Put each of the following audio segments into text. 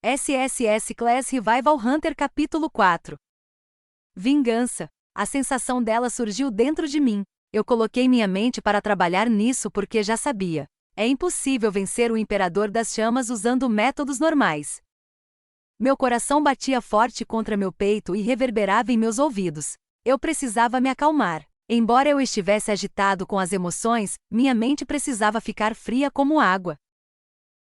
SSS Class Revival Hunter Capítulo 4. Vingança. A sensação dela surgiu dentro de mim. Eu coloquei minha mente para trabalhar nisso porque já sabia. É impossível vencer o Imperador das Chamas usando métodos normais. Meu coração batia forte contra meu peito e reverberava em meus ouvidos. Eu precisava me acalmar. Embora eu estivesse agitado com as emoções, minha mente precisava ficar fria como água.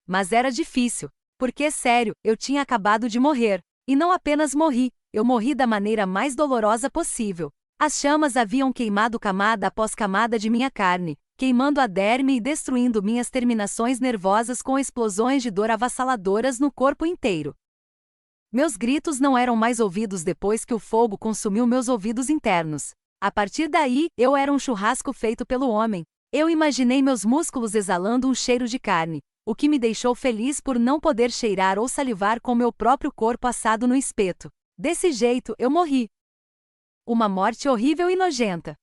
Mas era difícil. Porque, sério, eu tinha acabado de morrer. E não apenas morri, eu morri da maneira mais dolorosa possível. As chamas haviam queimado camada após camada de minha carne, queimando a derme e destruindo minhas terminações nervosas com explosões de dor avassaladoras no corpo inteiro. Meus gritos não eram mais ouvidos depois que o fogo consumiu meus ouvidos internos. A partir daí, eu era um churrasco feito pelo homem. Eu imaginei meus músculos exalando um cheiro de carne, o que me deixou feliz por não poder cheirar ou salivar com meu próprio corpo assado no espeto. Desse jeito, eu morri. Uma morte horrível e nojenta.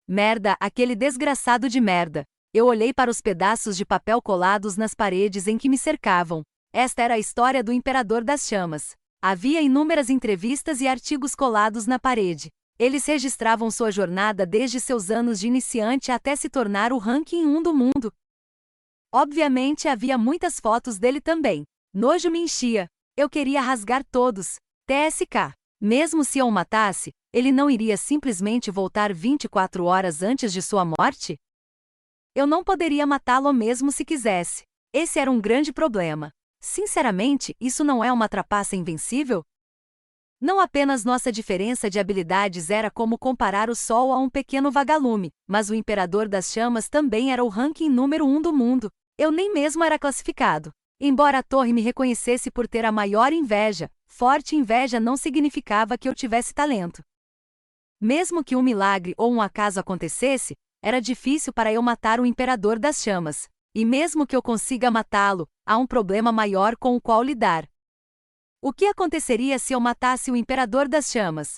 Merda, aquele desgraçado de merda. Eu olhei para os pedaços de papel colados nas paredes em que me cercavam. Esta era a história do Imperador das Chamas. Havia inúmeras entrevistas e artigos colados na parede. Eles registravam sua jornada desde seus anos de iniciante até se tornar o ranking 1 do mundo. Obviamente havia muitas fotos dele também. Nojo me enchia. Eu queria rasgar todos. TSK. Mesmo se eu o matasse, ele não iria simplesmente voltar 24 horas antes de sua morte? Eu não poderia matá-lo mesmo se quisesse. Esse era um grande problema. Sinceramente, isso não é uma trapaça invencível? Não apenas nossa diferença de habilidades era como comparar o Sol a um pequeno vagalume, mas o Imperador das Chamas também era o ranking número 1 do mundo. Eu nem mesmo era classificado. Embora a torre me reconhecesse por ter a maior inveja, forte inveja não significava que eu tivesse talento. Mesmo que um milagre ou um acaso acontecesse, era difícil para eu matar o Imperador das Chamas. E mesmo que eu consiga matá-lo, há um problema maior com o qual lidar. O que aconteceria se eu matasse o Imperador das Chamas?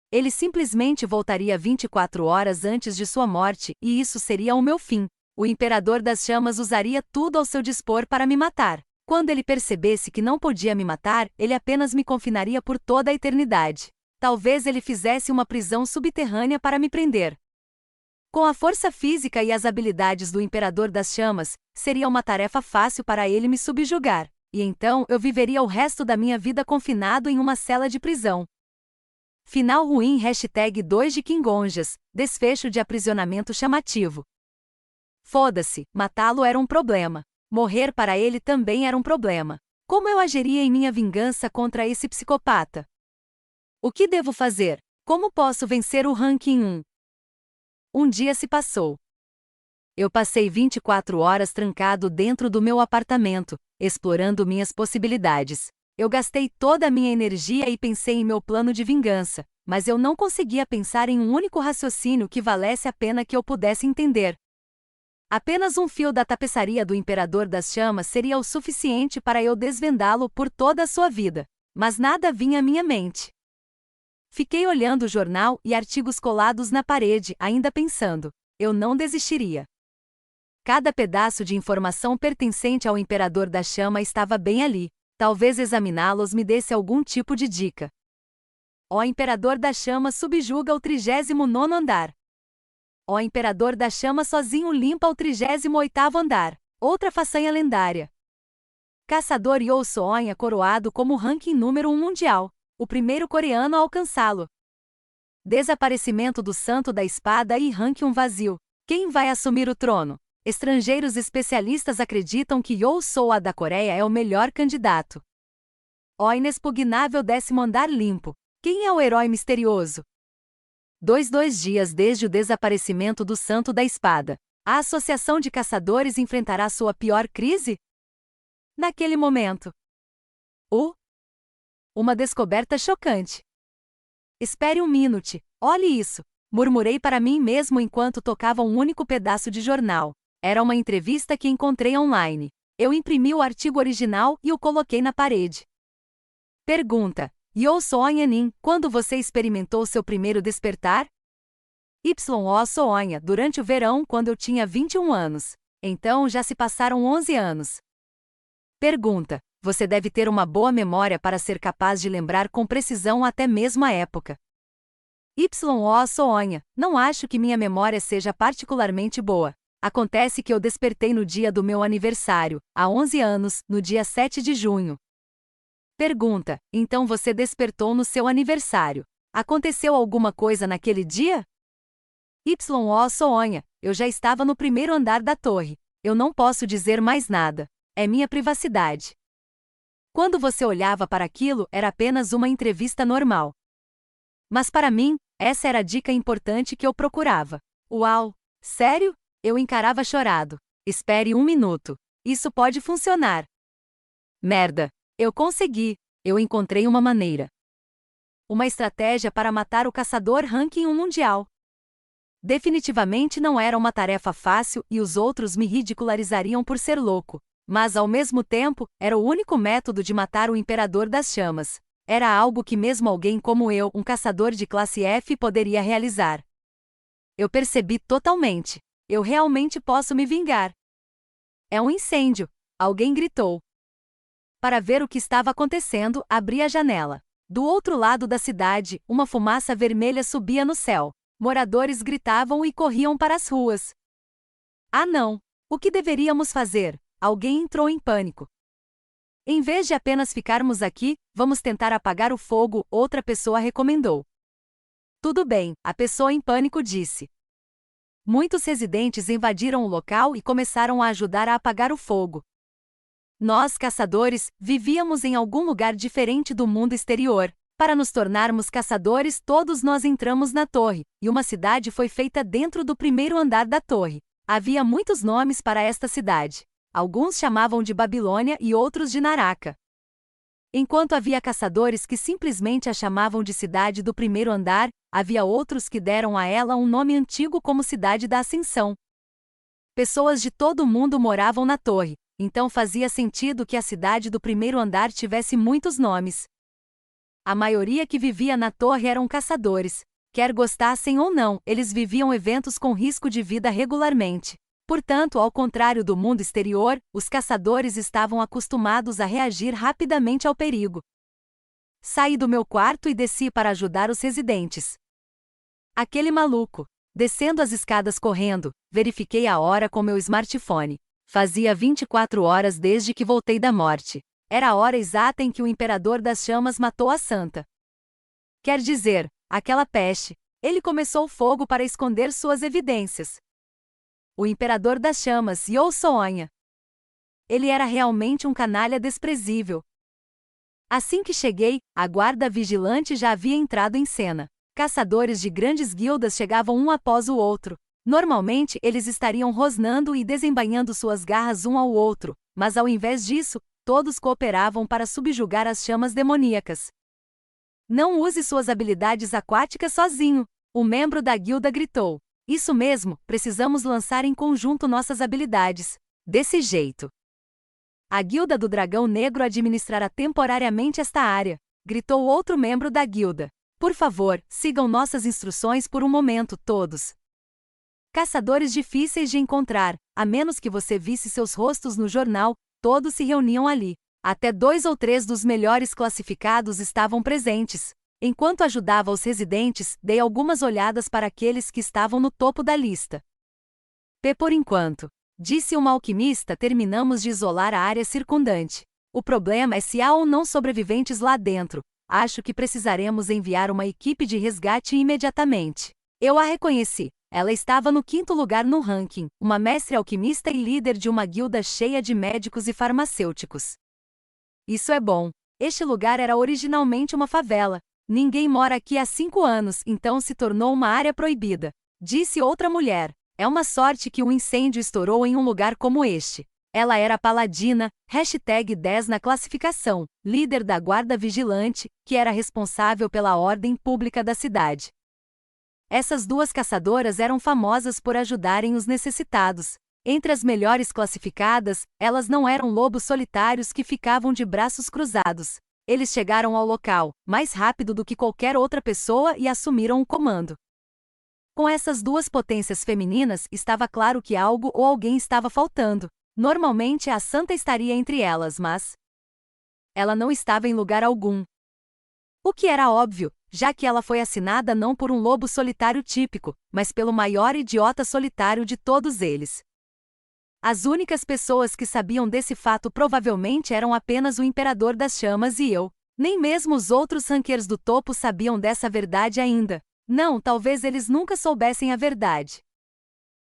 Ele simplesmente voltaria 24 horas antes de sua morte, e isso seria o meu fim. O Imperador das Chamas usaria tudo ao seu dispor para me matar. Quando ele percebesse que não podia me matar, ele apenas me confinaria por toda a eternidade. Talvez ele fizesse uma prisão subterrânea para me prender. Com a força física e as habilidades do Imperador das Chamas, seria uma tarefa fácil para ele me subjugar. E então eu viveria o resto da minha vida confinado em uma cela de prisão. Final ruim #2 de Kingonjas, desfecho de aprisionamento chamativo. Foda-se, matá-lo era um problema. Morrer para ele também era um problema. Como eu agiria em minha vingança contra esse psicopata? O que devo fazer? Como posso vencer o ranking 1? Um dia se passou. Eu passei 24 horas trancado dentro do meu apartamento, explorando minhas possibilidades. Eu gastei toda a minha energia e pensei em meu plano de vingança, mas eu não conseguia pensar em um único raciocínio que valesse a pena que eu pudesse entender. Apenas um fio da tapeçaria do Imperador das Chamas seria o suficiente para eu desvendá-lo por toda a sua vida. Mas nada vinha à minha mente. Fiquei olhando o jornal e artigos colados na parede, ainda pensando. Eu não desistiria. Cada pedaço de informação pertencente ao Imperador da Chama estava bem ali. Talvez examiná-los me desse algum tipo de dica. O Imperador da Chama subjuga o 39º andar. O Imperador da Chama sozinho limpa o 38º andar. Outra façanha lendária. Caçador Yo Soo-Onha coroado como ranking número 1 mundial. O primeiro coreano a alcançá-lo. Desaparecimento do Santo da Espada e ranking 1 vazio. Quem vai assumir o trono? Estrangeiros especialistas acreditam que Yo Soo-A da Coreia é o melhor candidato. O inexpugnável 10º andar limpo. Quem é o herói misterioso? 2 dias desde o desaparecimento do Santo da Espada. A Associação de Caçadores enfrentará sua pior crise? Naquele momento. Uma descoberta chocante. Espere um minuto. Olhe isso. Murmurei para mim mesmo enquanto tocava um único pedaço de jornal. Era uma entrevista que encontrei online. Eu imprimi o artigo original e o coloquei na parede. Pergunta. Yo Soo-Onha, quando você experimentou seu primeiro despertar? Yo Soo-Onha, durante o verão quando eu tinha 21 anos. Então já se passaram 11 anos. Pergunta. Você deve ter uma boa memória para ser capaz de lembrar com precisão até mesmo a época. Y.O. Soonha, não acho que minha memória seja particularmente boa. Acontece que eu despertei no dia do meu aniversário, há 11 anos, no dia 7 de junho. Pergunta: então você despertou no seu aniversário. Aconteceu alguma coisa naquele dia? Y.O. Soonha, eu já estava no primeiro andar da torre. Eu não posso dizer mais nada. É minha privacidade. Quando você olhava para aquilo, era apenas uma entrevista normal. Mas para mim, essa era a dica importante que eu procurava. Uau! Sério? Eu encarava chorado. Espere 1 minuto. Isso pode funcionar. Merda! Eu consegui. Eu encontrei uma maneira. Uma estratégia para matar o caçador ranking 1 mundial. Definitivamente não era uma tarefa fácil e os outros me ridicularizariam por ser louco. Mas ao mesmo tempo, era o único método de matar o Imperador das Chamas. Era algo que mesmo alguém como eu, um caçador de classe F, poderia realizar. Eu percebi totalmente. Eu realmente posso me vingar. É um incêndio, alguém gritou. Para ver o que estava acontecendo, abri a janela. Do outro lado da cidade, uma fumaça vermelha subia no céu. Moradores gritavam e corriam para as ruas. Ah não! O que deveríamos fazer? Alguém entrou em pânico. Em vez de apenas ficarmos aqui, vamos tentar apagar o fogo, outra pessoa recomendou. Tudo bem, a pessoa em pânico disse. Muitos residentes invadiram o local e começaram a ajudar a apagar o fogo. Nós, caçadores, vivíamos em algum lugar diferente do mundo exterior. Para nos tornarmos caçadores, todos nós entramos na torre, e uma cidade foi feita dentro do primeiro andar da torre. Havia muitos nomes para esta cidade. Alguns chamavam de Babilônia e outros de Naraka. Enquanto havia caçadores que simplesmente a chamavam de Cidade do Primeiro Andar, havia outros que deram a ela um nome antigo como Cidade da Ascensão. Pessoas de todo o mundo moravam na torre, então fazia sentido que a Cidade do Primeiro Andar tivesse muitos nomes. A maioria que vivia na torre eram caçadores. Quer gostassem ou não, eles viviam eventos com risco de vida regularmente. Portanto, ao contrário do mundo exterior, os caçadores estavam acostumados a reagir rapidamente ao perigo. Saí do meu quarto e desci para ajudar os residentes. Aquele maluco. Descendo as escadas correndo, verifiquei a hora com meu smartphone. Fazia 24 horas desde que voltei da morte. Era a hora exata em que o Imperador das Chamas matou a Santa. Quer dizer, aquela peste. Ele começou fogo para esconder suas evidências. O Imperador das Chamas, Yo Soonha. Ele era realmente um canalha desprezível. Assim que cheguei, a guarda vigilante já havia entrado em cena. Caçadores de grandes guildas chegavam um após o outro. Normalmente, eles estariam rosnando e desembainhando suas garras um ao outro, mas ao invés disso, todos cooperavam para subjugar as chamas demoníacas. Não use suas habilidades aquáticas sozinho, o membro da guilda gritou. Isso mesmo, precisamos lançar em conjunto nossas habilidades. Desse jeito. A Guilda do Dragão Negro administrará temporariamente esta área, gritou outro membro da guilda. Por favor, sigam nossas instruções por um momento, todos. Caçadores difíceis de encontrar, a menos que você visse seus rostos no jornal, todos se reuniam ali. Até 2 ou 3 dos melhores classificados estavam presentes. Enquanto ajudava os residentes, dei algumas olhadas para aqueles que estavam no topo da lista. Por enquanto, disse uma alquimista, terminamos de isolar a área circundante. O problema é se há ou não sobreviventes lá dentro. Acho que precisaremos enviar uma equipe de resgate imediatamente. Eu a reconheci. Ela estava no 5º lugar no ranking, uma mestre alquimista e líder de uma guilda cheia de médicos e farmacêuticos. Isso é bom. Este lugar era originalmente uma favela. Ninguém mora aqui há 5 anos, então se tornou uma área proibida. Disse outra mulher. É uma sorte que um incêndio estourou em um lugar como este. Ela era paladina, #10 na classificação, líder da guarda vigilante, que era responsável pela ordem pública da cidade. Essas 2 caçadoras eram famosas por ajudarem os necessitados. Entre as melhores classificadas, elas não eram lobos solitários que ficavam de braços cruzados. Eles chegaram ao local, mais rápido do que qualquer outra pessoa e assumiram o comando. Com essas 2 potências femininas, estava claro que algo ou alguém estava faltando. Normalmente a Santa estaria entre elas, mas Ela não estava em lugar algum. O que era óbvio, já que ela foi assinada não por um lobo solitário típico, mas pelo maior idiota solitário de todos eles. As únicas pessoas que sabiam desse fato provavelmente eram apenas o Imperador das Chamas e eu. Nem mesmo os outros rankers do topo sabiam dessa verdade ainda. Não, talvez eles nunca soubessem a verdade.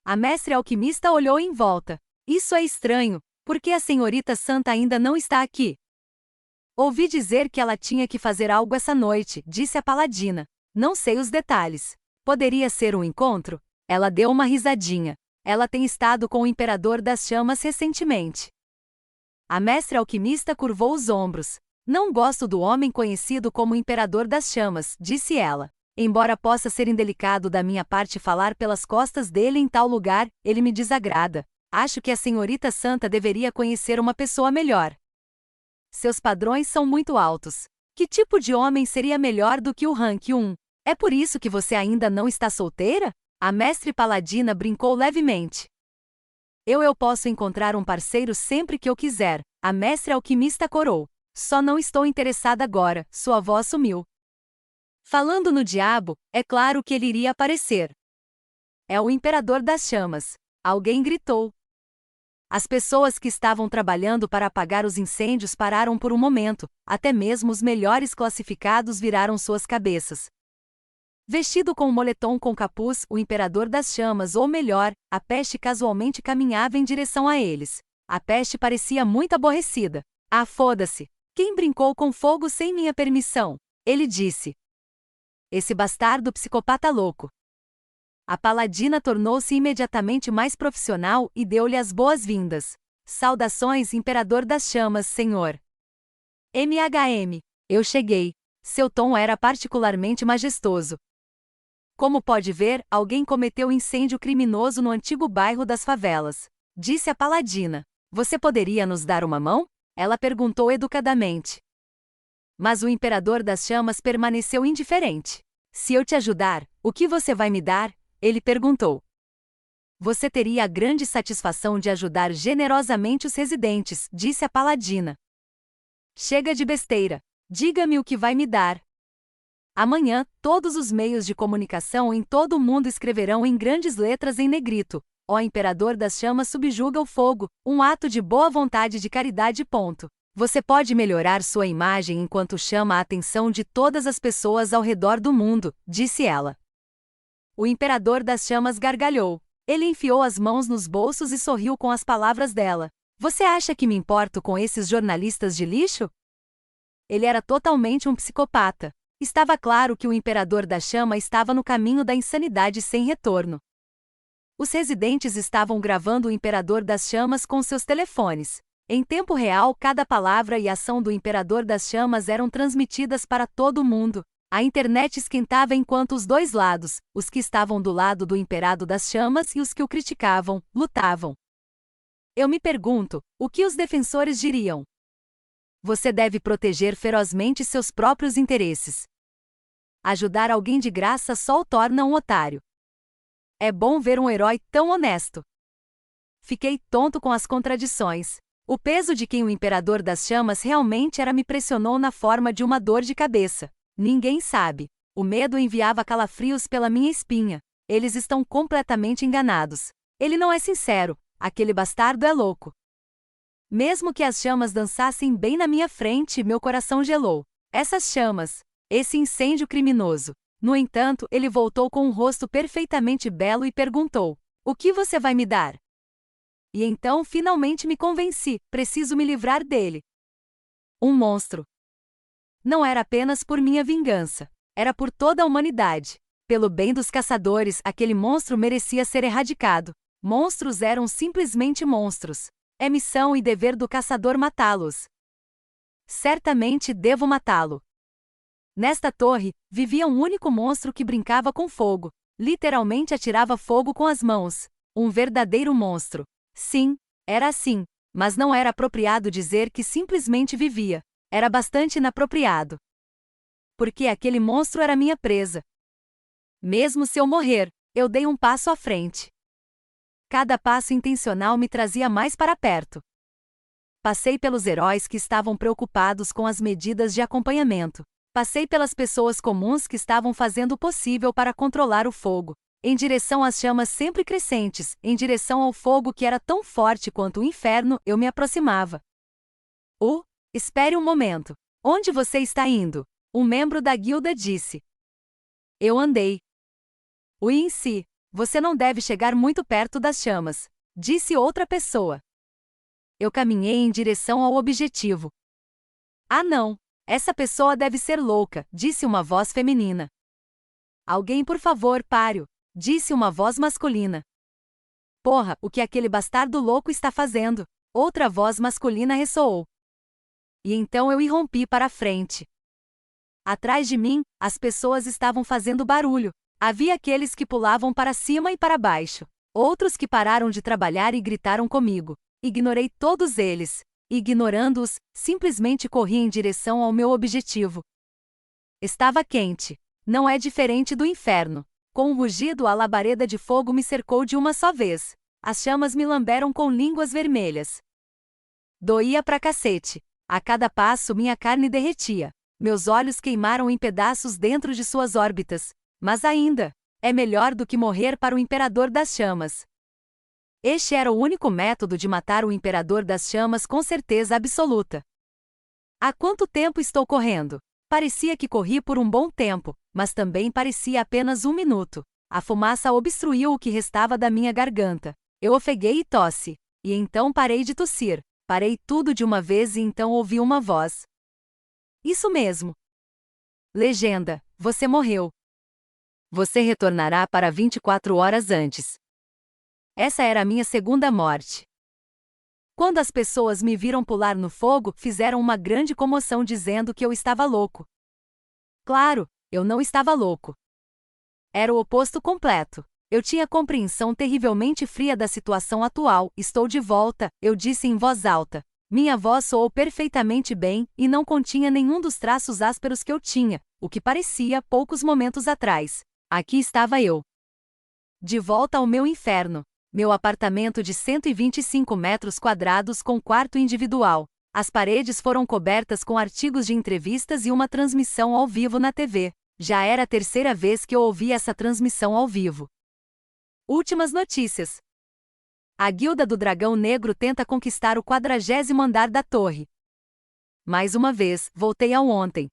A mestre alquimista olhou em volta. Isso é estranho, porque a senhorita Santa ainda não está aqui. Ouvi dizer que ela tinha que fazer algo essa noite, disse a paladina. Não sei os detalhes. Poderia ser um encontro? Ela deu uma risadinha. Ela tem estado com o Imperador das Chamas recentemente. A mestre alquimista curvou os ombros. Não gosto do homem conhecido como Imperador das Chamas, disse ela. Embora possa ser indelicado da minha parte falar pelas costas dele em tal lugar, ele me desagrada. Acho que a senhorita Santa deveria conhecer uma pessoa melhor. Seus padrões são muito altos. Que tipo de homem seria melhor do que o rank 1? É por isso que você ainda não está solteira? A mestre paladina brincou levemente. Eu posso encontrar um parceiro sempre que eu quiser, a mestre alquimista corou. Só não estou interessada agora, sua voz sumiu. Falando no diabo, é claro que ele iria aparecer. É o Imperador das Chamas. Alguém gritou. As pessoas que estavam trabalhando para apagar os incêndios pararam por um momento, até mesmo os melhores classificados viraram suas cabeças. Vestido com um moletom com capuz, o Imperador das Chamas, ou melhor, a peste casualmente caminhava em direção a eles. A peste parecia muito aborrecida. Ah, foda-se! Quem brincou com fogo sem minha permissão? Ele disse. Esse bastardo psicopata louco. A paladina tornou-se imediatamente mais profissional e deu-lhe as boas-vindas. Saudações, Imperador das Chamas, senhor. MHM. Eu cheguei. Seu tom era particularmente majestoso. Como pode ver, alguém cometeu incêndio criminoso no antigo bairro das favelas. Disse a paladina. Você poderia nos dar uma mão? Ela perguntou educadamente. Mas o Imperador das Chamas permaneceu indiferente. Se eu te ajudar, o que você vai me dar? Ele perguntou. Você teria a grande satisfação de ajudar generosamente os residentes, disse a paladina. Chega de besteira. Diga-me o que vai me dar. Amanhã, todos os meios de comunicação em todo o mundo escreverão em grandes letras em negrito: Ó Imperador das Chamas subjuga o fogo, um ato de boa vontade de caridade. Você pode melhorar sua imagem enquanto chama a atenção de todas as pessoas ao redor do mundo, disse ela. O Imperador das Chamas gargalhou. Ele enfiou as mãos nos bolsos e sorriu com as palavras dela. Você acha que me importo com esses jornalistas de lixo? Ele era totalmente um psicopata. Estava claro que o Imperador da Chama estava no caminho da insanidade sem retorno. Os residentes estavam gravando o Imperador das Chamas com seus telefones. Em tempo real, cada palavra e ação do Imperador das Chamas eram transmitidas para todo o mundo. A internet esquentava enquanto os dois lados, os que estavam do lado do Imperador das Chamas e os que o criticavam, lutavam. Eu me pergunto, o que os defensores diriam? Você deve proteger ferozmente seus próprios interesses. Ajudar alguém de graça só o torna um otário. É bom ver um herói tão honesto. Fiquei tonto com as contradições. O peso de quem o Imperador das Chamas realmente era me pressionou na forma de uma dor de cabeça. Ninguém sabe. O medo enviava calafrios pela minha espinha. Eles estão completamente enganados. Ele não é sincero. Aquele bastardo é louco. Mesmo que as chamas dançassem bem na minha frente, meu coração gelou. Essas chamas. Esse incêndio criminoso. No entanto, ele voltou com um rosto perfeitamente belo e perguntou: o que você vai me dar? E então finalmente me convenci, preciso me livrar dele. Um monstro. Não era apenas por minha vingança. Era por toda a humanidade. Pelo bem dos caçadores, aquele monstro merecia ser erradicado. Monstros eram simplesmente monstros. É missão e dever do caçador matá-los. Certamente devo matá-lo. Nesta torre, vivia um único monstro que brincava com fogo. Literalmente atirava fogo com as mãos. Um verdadeiro monstro. Sim, era assim. Mas não era apropriado dizer que simplesmente vivia. Era bastante inapropriado. Porque aquele monstro era minha presa. Mesmo se eu morrer, eu dei um passo à frente. Cada passo intencional me trazia mais para perto. Passei pelos heróis que estavam preocupados com as medidas de acompanhamento. Passei pelas pessoas comuns que estavam fazendo o possível para controlar o fogo, em direção às chamas sempre crescentes, em direção ao fogo que era tão forte quanto o inferno, eu me aproximava. Espere um momento. Onde você está indo? Um membro da guilda disse. Eu andei. Em si. Você não deve chegar muito perto das chamas, disse outra pessoa. Eu caminhei em direção ao objetivo. Ah não, essa pessoa deve ser louca, disse uma voz feminina. Alguém por favor pare-o, disse uma voz masculina. Porra, o que aquele bastardo louco está fazendo? Outra voz masculina ressoou. E então eu irrompi para a frente. Atrás de mim, as pessoas estavam fazendo barulho. Havia aqueles que pulavam para cima e para baixo. Outros que pararam de trabalhar e gritaram comigo. Ignorei todos eles. Ignorando-os, simplesmente corri em direção ao meu objetivo. Estava quente. Não é diferente do inferno. Com um rugido, a labareda de fogo me cercou de uma só vez. As chamas me lamberam com línguas vermelhas. Doía pra cacete. A cada passo minha carne derretia. Meus olhos queimaram em pedaços dentro de suas órbitas. Mas ainda, é melhor do que morrer para o Imperador das Chamas. Este era o único método de matar o Imperador das Chamas com certeza absoluta. Há quanto tempo estou correndo? Parecia que corri por um bom tempo, mas também parecia apenas um minuto. A fumaça obstruiu o que restava da minha garganta. Eu ofeguei e tosse. E então parei de tossir. Parei tudo de uma vez e então ouvi uma voz. Isso mesmo. Legenda: você morreu. Você retornará para 24 horas antes. Essa era a minha segunda morte. Quando as pessoas me viram pular no fogo, fizeram uma grande comoção dizendo que eu estava louco. Claro, eu não estava louco. Era o oposto completo. Eu tinha compreensão terrivelmente fria da situação atual. Estou de volta, eu disse em voz alta. Minha voz soou perfeitamente bem e não continha nenhum dos traços ásperos que eu tinha, o que parecia poucos momentos atrás. Aqui estava eu. De volta ao meu inferno. Meu apartamento de 125 metros quadrados com quarto individual. As paredes foram cobertas com artigos de entrevistas e uma transmissão ao vivo na TV. Já era a terceira vez que eu ouvia essa transmissão ao vivo. Últimas notícias. A Guilda do Dragão Negro tenta conquistar o 40º andar da torre. Mais uma vez, voltei ao ontem.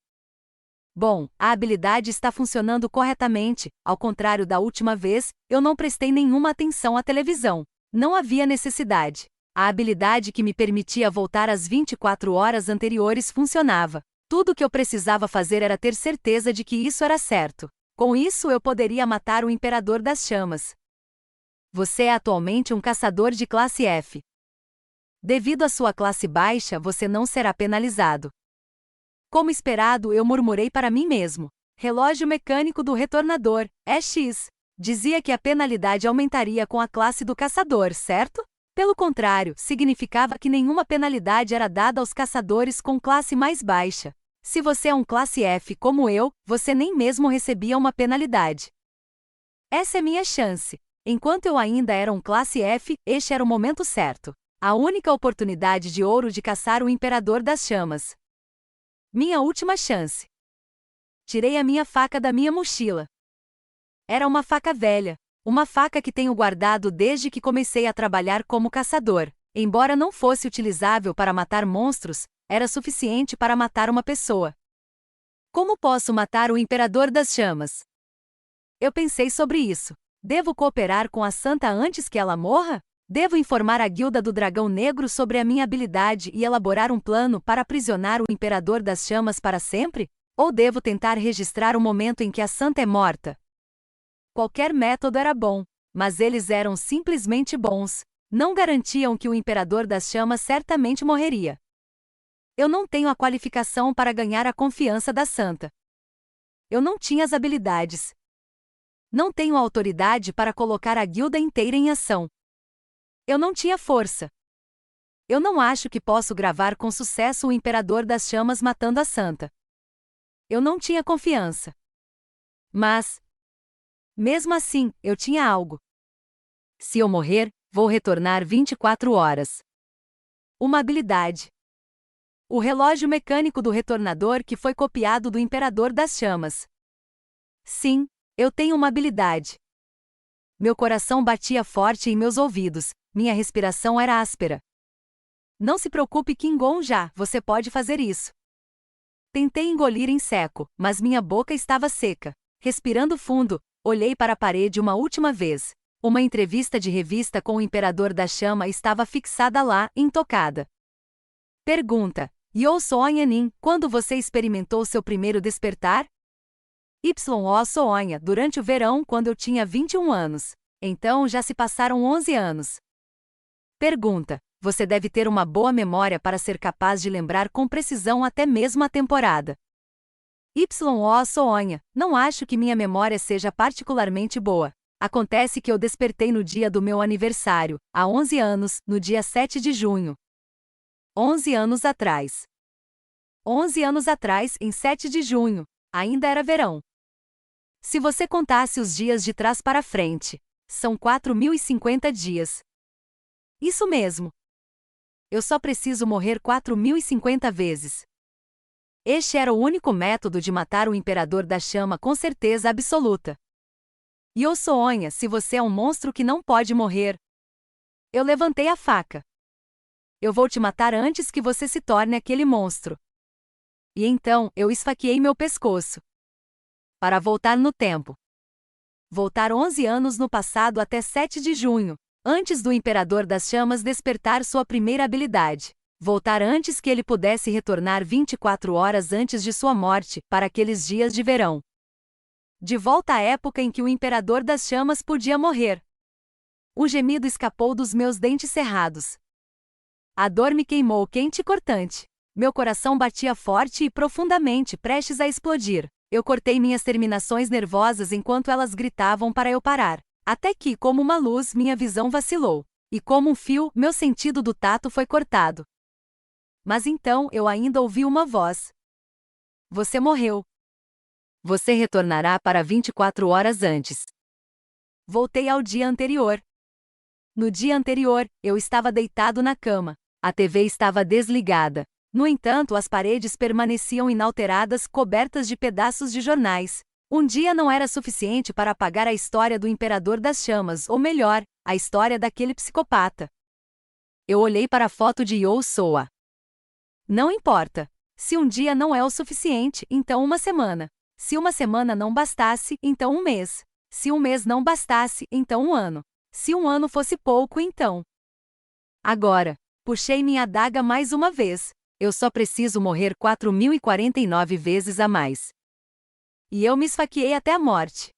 Bom, a habilidade está funcionando corretamente, ao contrário da última vez, eu não prestei nenhuma atenção à televisão. Não havia necessidade. A habilidade que me permitia voltar às 24 horas anteriores funcionava. Tudo o que eu precisava fazer era ter certeza de que isso era certo. Com isso eu poderia matar o Imperador das Chamas. Você é atualmente um caçador de classe F. Devido à sua classe baixa, você não será penalizado. Como esperado, eu murmurei para mim mesmo. Relógio mecânico do retornador, X. Dizia que a penalidade aumentaria com a classe do caçador, certo? Pelo contrário, significava que nenhuma penalidade era dada aos caçadores com classe mais baixa. Se você é um classe F como eu, você nem mesmo recebia uma penalidade. Essa é minha chance. Enquanto eu ainda era um classe F, este era o momento certo. A única oportunidade de ouro de caçar o Imperador das Chamas. Minha última chance. Tirei a minha faca da minha mochila. Era uma faca velha. Uma faca que tenho guardado desde que comecei a trabalhar como caçador. Embora não fosse utilizável para matar monstros, era suficiente para matar uma pessoa. Como posso matar o Imperador das Chamas? Eu pensei sobre isso. Devo cooperar com a Santa antes que ela morra? Devo informar a Guilda do Dragão Negro sobre a minha habilidade e elaborar um plano para aprisionar o Imperador das Chamas para sempre? Ou devo tentar registrar o momento em que a Santa é morta? Qualquer método era bom, mas eles eram simplesmente bons. Não garantiam que o Imperador das Chamas certamente morreria. Eu não tenho a qualificação para ganhar a confiança da Santa. Eu não tinha as habilidades. Não tenho a autoridade para colocar a guilda inteira em ação. Eu não tinha força. Eu não acho que posso gravar com sucesso o Imperador das Chamas matando a Santa. Eu não tinha confiança. Mas, mesmo assim, eu tinha algo. Se eu morrer, vou retornar 24 horas. Uma habilidade. O relógio mecânico do retornador que foi copiado do Imperador das Chamas. Sim, eu tenho uma habilidade. Meu coração batia forte em meus ouvidos, minha respiração era áspera. Não se preocupe, Kingon, já, você pode fazer isso. Tentei engolir em seco, mas minha boca estava seca. Respirando fundo, olhei para a parede uma última vez. Uma entrevista de revista com o Imperador da Chama estava fixada lá, intocada. Pergunta: Yo Soonhanin, quando você experimentou seu primeiro despertar? Yo Soonha, durante o verão quando eu tinha 21 anos. Então já se passaram 11 anos. Pergunta: você deve ter uma boa memória para ser capaz de lembrar com precisão até mesmo a temporada. Yo Soonha, não acho que minha memória seja particularmente boa. Acontece que eu despertei no dia do meu aniversário, há 11 anos, no dia 7 de junho. 11 anos atrás. 11 anos atrás, em 7 de junho, ainda era verão. Se você contasse os dias de trás para frente, são 4.050 dias. Isso mesmo. Eu só preciso morrer 4.050 vezes. Este era o único método de matar o Imperador da Chama com certeza absoluta. Yo Soonha, se você é um monstro que não pode morrer. Eu levantei a faca. Eu vou te matar antes que você se torne aquele monstro. E então, eu esfaqueei meu pescoço. Para voltar no tempo. Voltar 11 anos no passado até 7 de junho, antes do Imperador das Chamas despertar sua primeira habilidade. Voltar antes que ele pudesse retornar 24 horas antes de sua morte, para aqueles dias de verão. De volta à época em que o Imperador das Chamas podia morrer. Um gemido escapou dos meus dentes cerrados. A dor me queimou quente e cortante. Meu coração batia forte e profundamente, prestes a explodir. Eu cortei minhas terminações nervosas enquanto elas gritavam para eu parar. Até que, como uma luz, minha visão vacilou. E como um fio, meu sentido do tato foi cortado. Mas então eu ainda ouvi uma voz. Você morreu. Você retornará para 24 horas antes. Voltei ao dia anterior. No dia anterior, eu estava deitado na cama. A TV estava desligada. No entanto, as paredes permaneciam inalteradas, cobertas de pedaços de jornais. Um dia não era suficiente para apagar a história do Imperador das Chamas, ou melhor, a história daquele psicopata. Eu olhei para a foto de Yo Soa. Não importa. Se um dia não é o suficiente, então uma semana. Se uma semana não bastasse, então um mês. Se um mês não bastasse, então um ano. Se um ano fosse pouco, então. Agora, puxei minha adaga mais uma vez. Eu só preciso morrer 4.049 vezes a mais. E eu me esfaqueei até a morte.